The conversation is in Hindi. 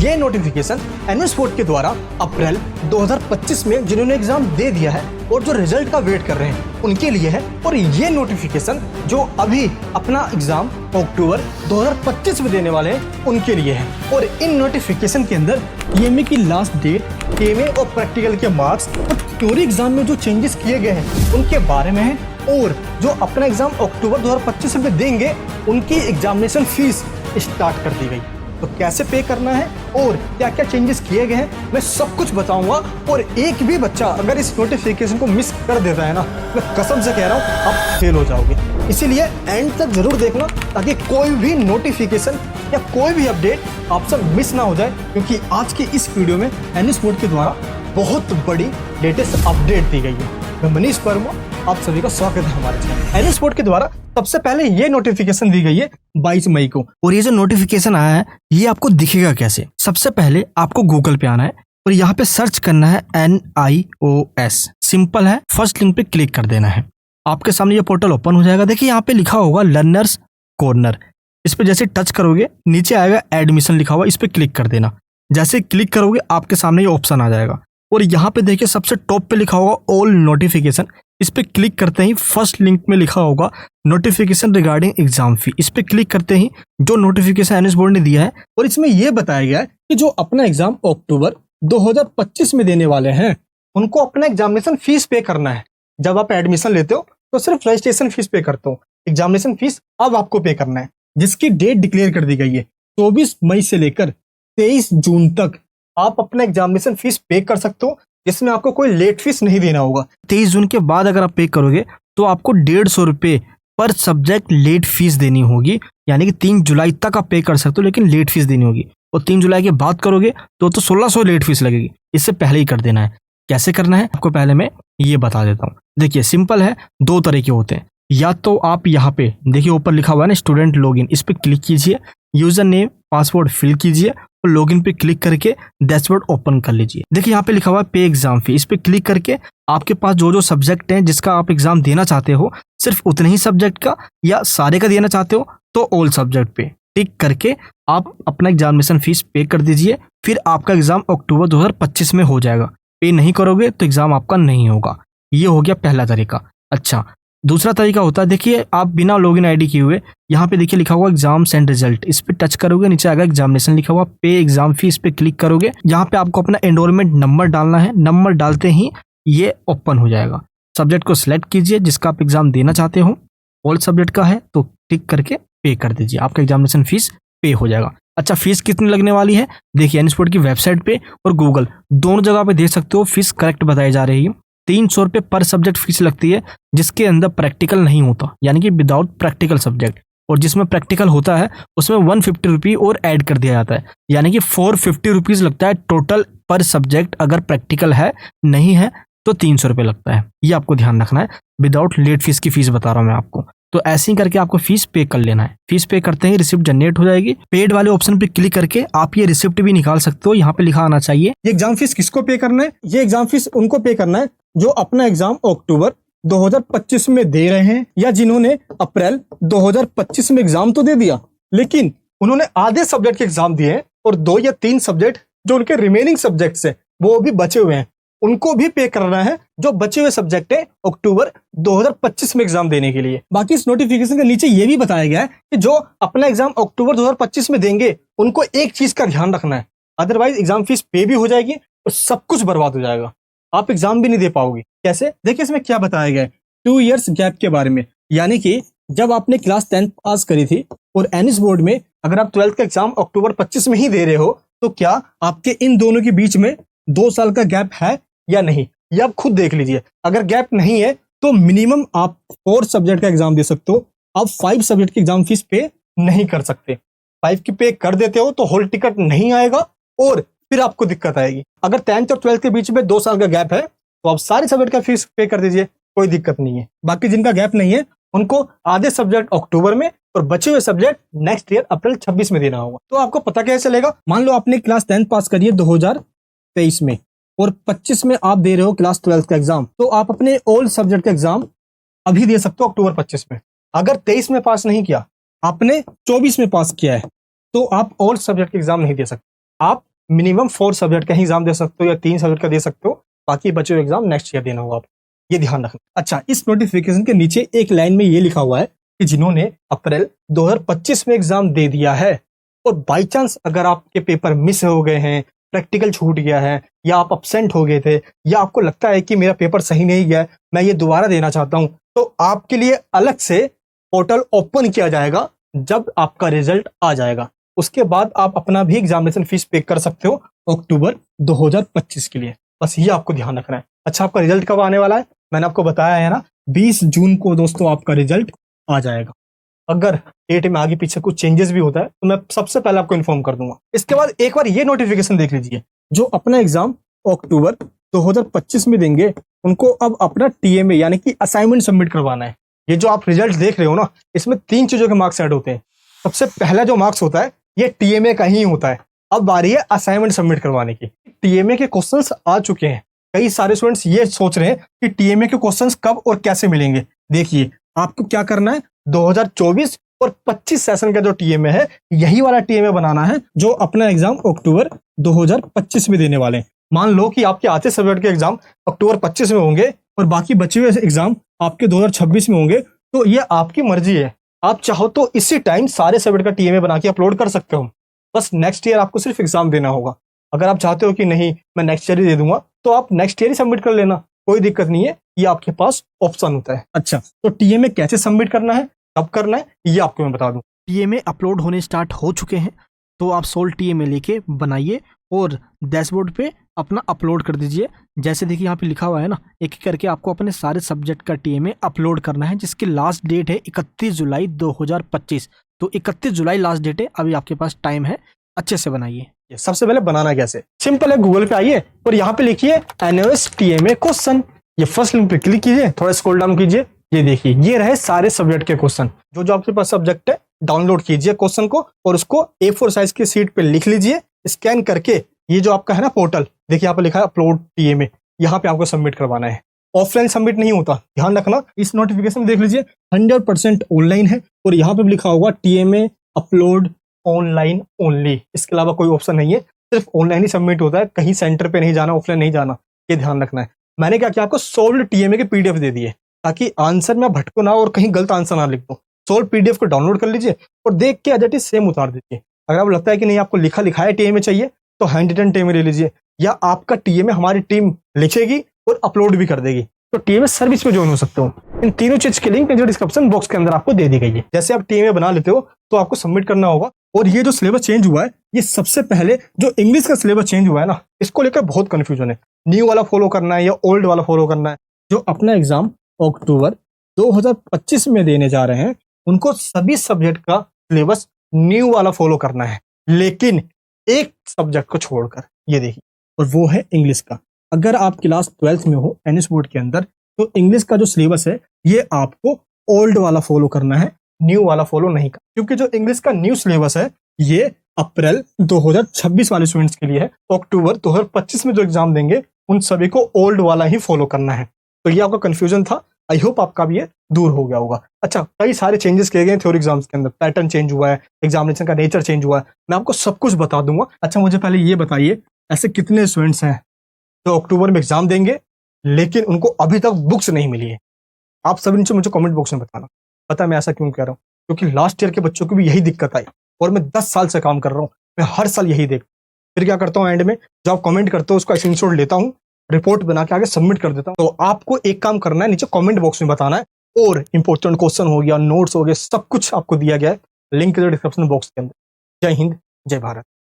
ये नोटिफिकेशन एनुअल बोर्ड के द्वारा अप्रैल 2025 में जिन्होंने एग्जाम दे दिया है और जो रिजल्ट का वेट कर रहे हैं उनके लिए है। और ये नोटिफिकेशन जो अभी अपना एग्जाम अक्टूबर 2025 में देने वाले हैं उनके लिए है। और इन नोटिफिकेशन के अंदर ईएमए की लास्ट डेट, ईएमए और प्रैक्टिकल के मार्क्स और थ्योरी एग्जाम में जो चेंजेस किए गए हैं उनके बारे में है। और जो अपना एग्जाम अक्टूबर 2025 में देंगे उनकी एग्जामिनेशन फीस स्टार्ट कर दी गई। तो कैसे पे करना है और क्या क्या चेंजेस किए गए हैं मैं सब कुछ बताऊंगा। और एक भी बच्चा अगर इस नोटिफिकेशन को मिस कर देता है ना, मैं कसम से कह रहा हूँ आप फेल हो जाओगे। इसीलिए एंड तक जरूर देखना ताकि कोई भी नोटिफिकेशन या कोई भी अपडेट आपसे मिस ना हो जाए, क्योंकि आज की इस वीडियो में एनुअल बोर्ड के द्वारा बहुत बड़ी लेटेस्ट अपडेट दी गई है। मैं मनीष वर्मा, आप सभी का स्वागत है हमारे चैनल। एनुअल बोर्ड के द्वारा सबसे पहले ये नोटिफिकेशन दी गई है 22 मई को। और ये जो नोटिफिकेशन आया है ये आपको दिखेगा कैसे। सबसे पहले आपको गूगल पे आना है और यहाँ पे सर्च करना है NIOS। सिंपल है, फर्स्ट लिंक पे क्लिक कर देना है। आपके सामने ये पोर्टल ओपन हो जाएगा। देखिए यहाँ पे लिखा होगा लर्नर्स कॉर्नर। इस पे जैसे टच करोगे नीचे आएगा एडमिशन लिखा हुआ, इस पे क्लिक कर देना। जैसे क्लिक करोगे आपके सामने ये ऑप्शन आ जाएगा और यहाँ पे देखिए सबसे टॉप पे लिखा होगा ऑल नोटिफिकेशन। इस पे क्लिक करते ही फर्स्ट लिंक में लिखा होगा नोटिफिकेशन रिगार्डिंग एग्जाम फी। इस पे क्लिक करते ही जो नोटिफिकेशन एनुअल बोर्ड ने दिया है और इसमें यह बताया गया है कि जो अपना एग्जाम अक्टूबर 2025 में देने वाले हैं उनको अपना एग्जामिनेशन फीस पे करना है। जब आप एडमिशन लेते हो तो सिर्फ रजिस्ट्रेशन फीस पे करते हो, एग्जामिनेशन फीस अब आपको पे करना है, जिसकी डेट डिक्लेयर कर दी गई है 24 मई से लेकर 23 जून तक आप अपना एग्जामिनेशन फीस पे कर सकते हो, जिसमें आपको कोई लेट फीस नहीं देना होगा। 23 जून के बाद अगर आप पे करोगे तो आपको 150 रुपये पर सब्जेक्ट लेट फीस देनी होगी। यानी कि 3 जुलाई तक आप पे कर सकते हो लेकिन लेट फीस देनी होगी। और 3 जुलाई के बाद करोगे तो 1600 लेट फीस लगेगी। इससे पहले ही कर देना है। कैसे करना है आपको पहले मैं ये बता देता हूँ। देखिए सिंपल है, दो तरीके होते हैं। या तो आप यहाँ पे देखिए ऊपर लिखा हुआ है ना स्टूडेंट लॉगिन, इस पे क्लिक कीजिए, यूजर नेम पासवर्ड फिल कीजिए और लॉगिन पे क्लिक करके डैशबोर्ड ओपन कर लीजिए। देखिए यहाँ पे लिखा हुआ है पे एग्जाम फी। इस पे क्लिक करके आपके पास जो जो सब्जेक्ट हैं जिसका आप एग्जाम देना चाहते हो, सिर्फ उतने ही सब्जेक्ट का या सारे का देना चाहते हो तो ऑल सब्जेक्ट पे टिक करके आप अपना एग्जामिनेशन फीस पे कर दीजिए। फिर आपका एग्जाम अक्टूबर 2025 में हो जाएगा। पे नहीं करोगे तो एग्जाम आपका नहीं होगा। ये हो गया पहला तरीका। अच्छा, दूसरा तरीका होता है, देखिए आप बिना लॉगिन आईडी किए हुए यहाँ पे देखिए लिखा हुआ एग्जाम्स एंड रिजल्ट, इस पे टच करोगे नीचे आएगा एग्जामिनेशन लिखा हुआ पे एग्जाम फी। इस पे क्लिक करोगे, यहाँ पे आपको अपना एनरोलमेंट नंबर डालना है। नंबर डालते ही ये ओपन हो जाएगा। सब्जेक्ट को सिलेक्ट कीजिए जिसका आप एग्जाम देना चाहते हो, ऑल सब्जेक्ट का है तो टिक करके पे कर दीजिए, आपका एग्जामिनेशन फीस पे हो जाएगा। अच्छा, फीस कितनी लगने वाली है देखिए एनुअल बोर्ड की वेबसाइट पे और गूगल दोनों जगह पे देख सकते हो फीस करेक्ट बताई जा रही है। 300 रुपये पर सब्जेक्ट फीस लगती है जिसके अंदर प्रैक्टिकल नहीं होता, यानी कि विदाउट प्रैक्टिकल सब्जेक्ट। और जिसमें प्रैक्टिकल होता है उसमें 150 रुपये और ऐड कर दिया जाता है, यानी कि 450 रुपीज़ लगता है टोटल पर सब्जेक्ट। अगर प्रैक्टिकल है नहीं है तो 300 रुपये लगता है। ये आपको ध्यान रखना है। विदाउट लेट फीस की फीस बता रहा हूँ मैं आपको। तो ऐसे ही करके आपको फीस पे कर लेना है। फीस पे करते ही रिसिप्ट जनरेट हो जाएगी। पेड वाले ऑप्शन पे क्लिक करके आप ये रिसिप्ट भी निकाल सकते हो। यहाँ पे लिखा आना चाहिए ये एग्जाम फीस किसको पे करना है। ये एग्जाम फीस उनको पे करना है जो अपना एग्जाम अक्टूबर 2025 में दे रहे हैं, या जिन्होंने अप्रैल 2025 में एग्जाम तो दे दिया लेकिन उन्होंने आधे सब्जेक्ट के एग्जाम दिए हैं और 2 या 3 सब्जेक्ट जो उनके रिमेनिंग सब्जेक्ट्स है वो भी बचे हुए हैं, उनको भी पे करना है जो बचे हुए सब्जेक्ट है अक्टूबर 2025 में एग्जाम देने के लिए। बाकी इस नोटिफिकेशन के नीचे ये भी बताया गया है कि जो अपना एग्जाम अक्टूबर 2025 में देंगे उनको एक चीज का ध्यान रखना है, अदरवाइज एग्जाम फीस पे भी हो जाएगी और सब कुछ बर्बाद हो जाएगा, आप एग्जाम भी नहीं दे पाओगे। कैसे, देखिए इसमें क्या बताया गया है 2 इयर्स गैप के बारे में। यानी कि जब आपने क्लास 10 पास करी थी और एनुअल बोर्ड में अगर आप 12th का एग्जाम अक्टूबर 25 में ही दे रहे हो तो क्या आपके इन दोनों के बीच में 2 साल का गैप है या नहीं, ये आप खुद देख लीजिए। अगर गैप नहीं है तो मिनिमम आप 4 सब्जेक्ट का एग्जाम दे सकते हो। आप 5 सब्जेक्ट की एग्जाम फीस पे नहीं कर सकते। 5 की पे कर देते हो तो हॉल टिकट नहीं आएगा और फिर आपको दिक्कत आएगी। अगर 10th और 12th के बीच में 2 साल का गैप है तो आप सारे सब्जेक्ट का फीस पे कर दीजिए, कोई दिक्कत नहीं है। बाकी जिनका गैप नहीं है उनको आधे सब्जेक्ट अक्टूबर में और बचे हुए सब्जेक्ट नेक्स्ट ईयर अप्रैल 26 में देना होगा। तो आपको पता कैसे चलेगा, मान लो आपने क्लास 10 पास करी है 2023 में और 25 में आप दे रहे हो क्लास 12 का एग्जाम, तो आप अपने ऑल सब्जेक्ट का एग्जाम अभी दे सकते हो अक्टूबर 25 में। अगर 23 में पास नहीं किया, आपने 24 में पास किया है, तो आप ऑल सब्जेक्ट का एग्जाम नहीं दे सकते। आप मिनिमम 4 सब्जेक्ट का ही एग्जाम दे सकते हो या 3 सब्जेक्ट का दे सकते हो, बाकी बचे हुए एग्जाम नेक्स्ट ईयर देना होगा आप, ये ध्यान रखना। अच्छा, इस नोटिफिकेशन के नीचे एक लाइन में ये लिखा हुआ है कि जिन्होंने अप्रैल 2025 में एग्जाम दे दिया है और बाई चांस अगर आपके पेपर मिस हो गए हैं, प्रैक्टिकल छूट गया है, या आप अपसेंट हो गए थे, या आपको लगता है कि मेरा पेपर सही नहीं गया है, मैं ये दोबारा देना चाहता हूं, तो आपके लिए अलग से पोर्टल ओपन किया जाएगा जब आपका रिजल्ट आ जाएगा। उसके बाद आप अपना भी एग्जामिनेशन फीस पे कर सकते हो अक्टूबर 2025 के लिए, बस ये आपको ध्यान रखना है। अच्छा, आपका रिजल्ट कब आने वाला है? मैंने आपको बताया है ना, 20 जून को दोस्तों आपका रिजल्ट आ जाएगा। अगर डेट में आगे पीछे कुछ चेंजेस भी होता है तो मैं सबसे पहले आपको इन्फॉर्म कर दूंगा। इसके बाद एक बार ये नोटिफिकेशन देख लीजिए, जो अपना एग्जाम अक्टूबर 2025 में देंगे उनको अब अपना टीएमए यानी कि असाइनमेंट सबमिट करवाना है। ये जो आप रिजल्ट देख रहे हो ना, इसमें 3 चीजों के मार्क्स ऐड होते हैं। सबसे पहला जो मार्क्स होता है ये टीएमए का ही होता है। अब बारी है असाइनमेंट सबमिट करवाने की। टीएमए के क्वेश्चंस आ चुके हैं, कई सारे स्टूडेंट्स ये सोच रहे हैं कि टीएमए के क्वेश्चंस कब और कैसे मिलेंगे। देखिए, आपको क्या करना है, 2024 और 25 सेशन का जो टीएमए है, यही वाला टीएमए बनाना है जो अपना एग्जाम अक्टूबर 2025 में देने वाले हैं। मान लो कि आपके आते सब्जेक्ट के एग्जाम अक्टूबर 25 में होंगे और बाकी बचे हुए एग्जाम आपके 2026 में होंगे, तो ये आपकी मर्जी है। आप चाहो तो इसी टाइम सारे सब्जेक्ट का टीएमए बना के अपलोड कर सकते हो। बस नेक्स्ट ईयर आपको सिर्फ एग्जाम देना होगा। अगर आप चाहते हो कि नहीं मैं नेक्स्ट ईयर ही दे दूंगा, तो आप नेक्स्ट ईयर ही सबमिट कर लेना, कोई दिक्कत नहीं है, ये आपके पास ऑप्शन होता है। अच्छा, तो टीएमए कैसे सबमिट करना है, कब करना है, ये आपको मैं बता दूं। टीएमए अपलोड होने स्टार्ट हो चुके हैं, तो आप सोल टीएमए लेके बनाइए और डैशबोर्ड पे अपना अपलोड कर दीजिए। जैसे देखिए यहाँ पे लिखा हुआ है ना, एक एक करके आपको अपने सारे सब्जेक्ट का टीएमए अपलोड करना है, जिसकी लास्ट डेट है 31 जुलाई 2025। तो 31 जुलाई लास्ट डेट है, अभी आपके पास टाइम है, अच्छे से बनाइए। सबसे पहले बनाना कैसे, सिंपल है, गूगल पे आइए और यहाँ पे लिखिए एनओएस टीएमए क्वेश्चन। ये फर्स्ट लिंक पे क्लिक कीजिए, थोड़ा स्क्रॉल डाउन कीजिए, ये देखिए ये रहे सारे सब्जेक्ट के क्वेश्चन। जो जो आपके पास सब्जेक्ट है, डाउनलोड कीजिए क्वेश्चन को और उसको A4 साइज की शीट पे लिख लीजिए। स्कैन करके ये जो आपका है ना पोर्टल, देखिए यहाँ पे लिखा है अपलोड टीएमए, यहाँ पे आपको सबमिट करवाना है। ऑफलाइन सबमिट नहीं होता, ध्यान रखना। इस नोटिफिकेशन में देख लीजिए 100% ऑनलाइन है और यहाँ पे लिखा होगा टीएमए अपलोड ऑनलाइन ओनली। इसके अलावा कोई ऑप्शन नहीं है, सिर्फ ऑनलाइन ही सबमिट होता है, कहीं सेंटर पे नहीं जाना, ऑफलाइन नहीं जाना, ये ध्यान रखना है। मैंने क्या किया, आपको सोल्ड टीएमए के पीडीएफ दे दिए ताकि आंसर में भटको ना और कहीं गलत आंसर ना लिख दो। सोल्ड पीडीएफ को डाउनलोड कर लीजिए और देख के एज इट इज सेम उतार दीजिए। अगर आपको लगता है कि नहीं आपको लिखा लिखाया टीएमए चाहिए, तो हैंड रिटन टीएमए ले लीजिए, या आपका टीएमए हमारी टीम लिखेगी और अपलोड भी कर देगी, तो टीएमए सर्विस में ज्वाइन हो सकते हो। इन तीनों चीज की लिंक डिस्क्रिप्शन बॉक्स के अंदर आपको दे दी गई है। जैसे आप टीएमए बना लेते हो तो आपको सबमिट करना होगा। और ये जो सिलेबस चेंज हुआ है, ये सबसे पहले जो इंग्लिश का सिलेबस चेंज हुआ है ना, इसको लेकर बहुत कंफ्यूजन है, न्यू वाला फॉलो करना है या ओल्ड वाला फॉलो करना है। जो अपना एग्जाम अक्टूबर 2025 में देने जा रहे हैं, उनको सभी सब्जेक्ट का सिलेबस न्यू वाला फॉलो करना है, लेकिन एक सब्जेक्ट को छोड़कर, ये देखिए, और वो है इंग्लिश का। अगर आप क्लास 12th में हो एनएस बोर्ड के अंदर, तो इंग्लिश का जो सिलेबस है ये आपको ओल्ड वाला फॉलो करना है, न्यू वाला फॉलो नहीं करना। क्योंकि जो इंग्लिश का न्यू सिलेबस है ये अप्रैल 2026 वाले स्टूडेंट्स के लिए है, तो अक्टूबर 2025 में जो एग्जाम देंगे उन सभी को ओल्ड वाला ही फॉलो करना है। तो ये आपका कंफ्यूजन था, आई होप आपका भी ये दूर हो गया होगा। अच्छा, कई सारे चेंजेस किए गए थ्योरी एग्जाम्स के अंदर, पैटर्न चेंज हुआ है, एग्जामिनेशन का नेचर चेंज हुआ है, मैं आपको सब कुछ बता दूंगा। अच्छा, मुझे पहले ये बताइए, ऐसे कितने स्टूडेंट्स हैं जो अक्टूबर में एग्जाम देंगे लेकिन उनको अभी तक बुक्स नहीं मिली है? आप सभी नीचे मुझे कमेंट बॉक्स में बताना। पता है मैं ऐसा क्यों कह रहा हूँ, क्योंकि लास्ट ईयर के बच्चों को भी यही दिक्कत आई और मैं 10 साल से काम कर रहा हूँ, मैं हर साल यही देख। फिर क्या करता हूँ, एंड में जो आप कमेंट करते हो उसका स्क्रीनशॉट लेता हूँ, रिपोर्ट बना के आगे सबमिट कर देता हूँ। तो आपको एक काम करना है, नीचे कमेंट बॉक्स में बताना है, और इंपॉर्टेंट क्वेश्चन हो गया, नोट्स हो गए, सब कुछ आपको दिया गया है, लिंक डिस्क्रिप्शन बॉक्स के अंदर। जय हिंद, जय भारत।